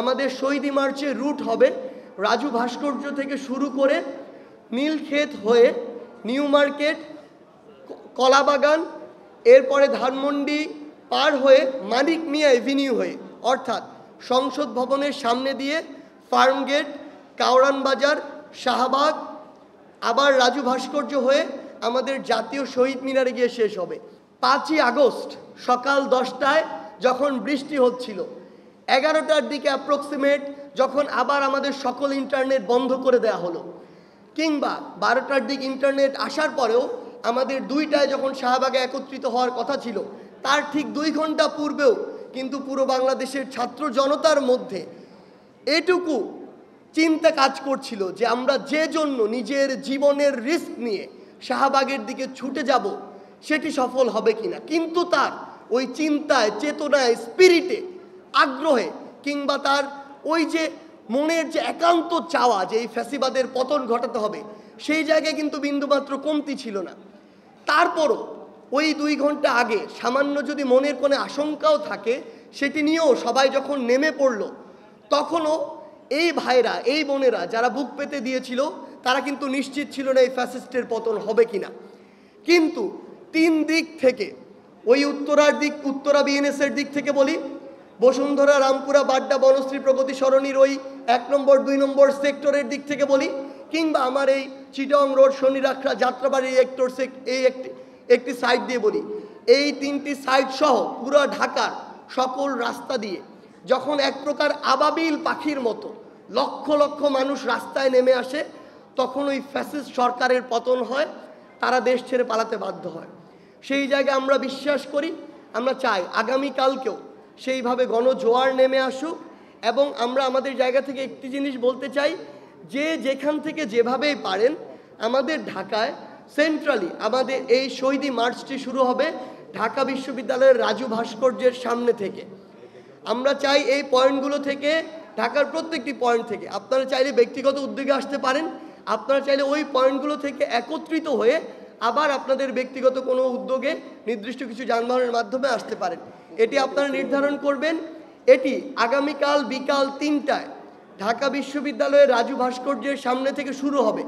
আমাদের শহীদ মার্চের রুট হবে রাজু ভাস্কর্য থেকে শুরু করে নীলক্ষেত হয়ে নিউ মার্কেট, কলাবাগান, এরপরে ধানমন্ডি পার হয়ে মানিক মিয়া এভিনিউ হয়ে, অর্থাৎ সংসদ ভবনের সামনে দিয়ে ফার্মগেট, কাউরান বাজার, শাহবাগ, আবার রাজু ভাস্কর্য হয়ে আমাদের জাতীয় শহীদ মিনারে গিয়ে শেষ হবে। 5ই আগস্ট সকাল 10টায় যখন বৃষ্টি হচ্ছিল, 11টার দিকে অ্যাপ্রক্সিমেট যখন আবার আমাদের সকল ইন্টারনেট বন্ধ করে দেওয়া হলো, কিংবা 12টার দিক ইন্টারনেট আসার পরেও আমাদের 2টায় যখন শাহবাগে একত্রিত হওয়ার কথা ছিল, তার ঠিক 2 ঘন্টা পূর্বেও কিন্তু পুরো বাংলাদেশের ছাত্র জনতার মধ্যে এটুকু চিন্তা কাজ করছিল যে আমরা যে জন্য নিজের জীবনের রিস্ক নিয়ে শাহবাগের দিকে ছুটে যাব সেটি সফল হবে কিনা। কিন্তু তার ওই চিন্তায়, চেতনায়, স্পিরিটে, আগ্রহে, কিংবা তার ওই যে মনের যে একান্ত চাওয়া যে এই ফ্যাসিবাদের পতন ঘটাতে হবে, সেই জায়গায় কিন্তু বিন্দুমাত্র কমতি ছিল না। তারপরও ওই 2 ঘন্টা আগে সামান্য যদি মনের কোনো আশঙ্কাও থাকে, সেটি নিয়েও সবাই যখন নেমে পড়ল, তখনও এই ভাইরা, এই বোনেরা যারা বুক পেতে দিয়েছিল, তারা কিন্তু নিশ্চিত ছিল না এই ফ্যাসিস্টের পতন হবে কিনা। কিন্তু 3 দিক থেকে, ওই উত্তরা বিএনএসের দিক থেকে বলি, বসুন্ধরা, রামপুরা, বাড্ডা, বনশ্রী, প্রগতি সরণির ওই 1 নম্বর 2 নম্বর সেক্টরের দিক থেকে বলি, কিংবা আমার এই চিটং রোড, শনিরাখড়া, যাত্রাবাড়ি এই একটি সাইড দিয়ে বলি, এই 3টি সাইড সহ পুরো ঢাকার সকল রাস্তা দিয়ে যখন এক প্রকার আবাবিল পাখির মতো লক্ষ লক্ষ মানুষ রাস্তায় নেমে আসে, তখন ওই ফ্যাসিস্ট সরকারের পতন হয়, তারা দেশ ছেড়ে পালাতে বাধ্য হয়। সেই জায়গায় আমরা বিশ্বাস করি, আমরা চাই আগামীকালকেও সেইভাবে গণজোয়ার নেমে আসুক। এবং আমরা আমাদের জায়গা থেকে একটি জিনিস বলতে চাই, যে যেখান থেকে যেভাবেই পারেন, আমাদের ঢাকায় সেন্ট্রালি আমাদের এই শহীদ মার্চটি শুরু হবে ঢাকা বিশ্ববিদ্যালয়ের রাজু ভাস্কর্যের সামনে থেকে। আমরা চাই এই পয়েন্টগুলো থেকে, ঢাকার প্রত্যেকটি পয়েন্ট থেকে আপনারা চাইলে ব্যক্তিগত উদ্যোগে আসতে পারেন, আপনারা চাইলে ওই পয়েন্টগুলো থেকে একত্রিত হয়ে আবার আপনাদের ব্যক্তিগত কোনো উদ্যোগে নির্দিষ্ট কিছু যানবাহনের মাধ্যমে আসতে পারেন। এটি আপনারা নির্ধারণ করবেন। এটি আগামীকাল বিকাল 3টায় ঢাকা বিশ্ববিদ্যালয়ের রাজু ভাস্কর্যের সামনে থেকে শুরু হবে।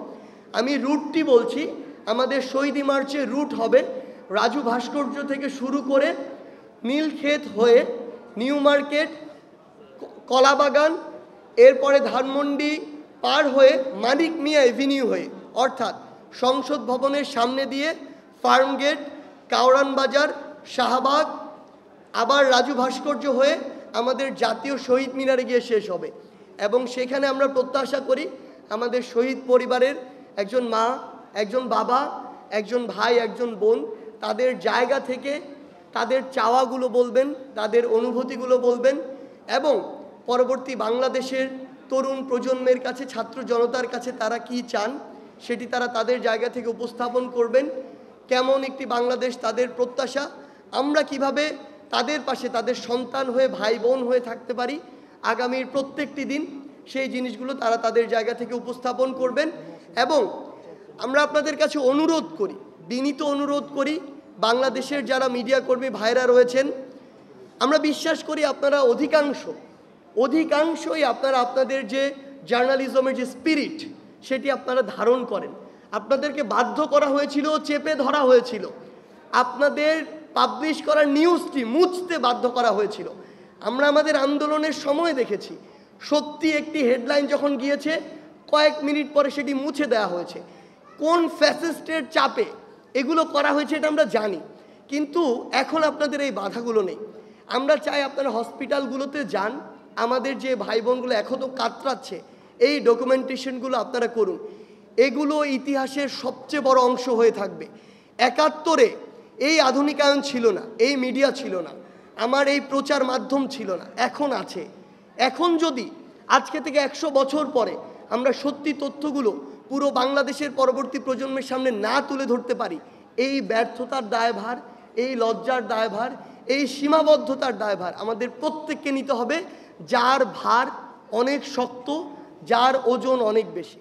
আমি রুটটি বলছি, আমাদের শহীদ মার্চের রুট হবে রাজু ভাস্কর্য থেকে শুরু করে নীলক্ষেত হয়ে নিউ মার্কেট, কলাবাগান, এরপরে ধানমন্ডি পার হয়ে মানিক মিয়া এভিনিউ হয়ে, অর্থাৎ সংসদ ভবনের সামনে দিয়ে ফার্মগেট, কাউরান বাজার, শাহবাগ, আবার রাজু ভাস্কর্য হয়ে আমাদের জাতীয় শহীদ মিনারে গিয়ে শেষ হবে। এবং সেখানে আমরা প্রত্যাশা করি আমাদের শহীদ পরিবারের একজন মা, একজন বাবা, একজন ভাই, একজন বোন তাদের জায়গা থেকে তাদের চাওয়াগুলো বলবেন, তাদের অনুভূতিগুলো বলবেন, এবং পরবর্তী বাংলাদেশের তরুণ প্রজন্মের কাছে, ছাত্র জনতার কাছে তারা কি চান সেটি তারা তাদের জায়গা থেকে উপস্থাপন করবেন। কেমন একটি বাংলাদেশ তাদের প্রত্যাশা, আমরা কিভাবে তাদের পাশে তাদের সন্তান হয়ে, ভাই বোন হয়ে থাকতে পারি আগামীর প্রত্যেকটি দিন, সেই জিনিসগুলো তারা তাদের জায়গা থেকে উপস্থাপন করবেন। এবং আমরা আপনাদের কাছে অনুরোধ করি, বিনীত অনুরোধ করি, বাংলাদেশের যারা মিডিয়া কর্মী ভাইরা রয়েছেন, আমরা বিশ্বাস করি আপনারা অধিকাংশই আপনারা আপনাদের যে জার্নালিজমের যে স্পিরিট সেটি আপনারা ধারণ করেন। আপনাদেরকে বাধ্য করা হয়েছিল, চেপে ধরা হয়েছিল, আপনাদের পাবলিশ করা নিউজটি মুছতে বাধ্য করা হয়েছিল। আমরা আমাদের আন্দোলনের সময় দেখেছি, সত্যি একটি হেডলাইন যখন গিয়েছে, কয়েক মিনিট পরে সেটি মুছে দেওয়া হয়েছে। কোন ফ্যাসিস্টের চাপে এগুলো করা হয়েছে এটা আমরা জানি, কিন্তু এখন আপনাদের এই বাধাগুলো নেই। আমরা চাই আপনারা হসপিটালগুলোতে যান, আমাদের যে ভাই বোনগুলো এখনও কাতরাচ্ছে, এই ডকুমেন্টেশনগুলো আপনারা করুন। এগুলো ইতিহাসের সবচেয়ে বড় অংশ হয়ে থাকবে। 71-এ এই আধুনিকায়ন ছিল না, এই মিডিয়া ছিল না, আমার এই প্রচার মাধ্যম ছিল না, এখন আছে। এখন যদি আজকে থেকে 100 বছর পরে আমরা সত্যি তথ্যগুলো পুরো বাংলাদেশের পরবর্তী প্রজন্মের সামনে না তুলে ধরতে পারি, এই ব্যর্থতার দায়ভার, এই লজ্জার দায়ভার, এই সীমাবদ্ধতার দায়ভার আমাদের প্রত্যেককে নিতে হবে, যার ভার অনেক শক্ত, যার ওজন অনেক বেশি।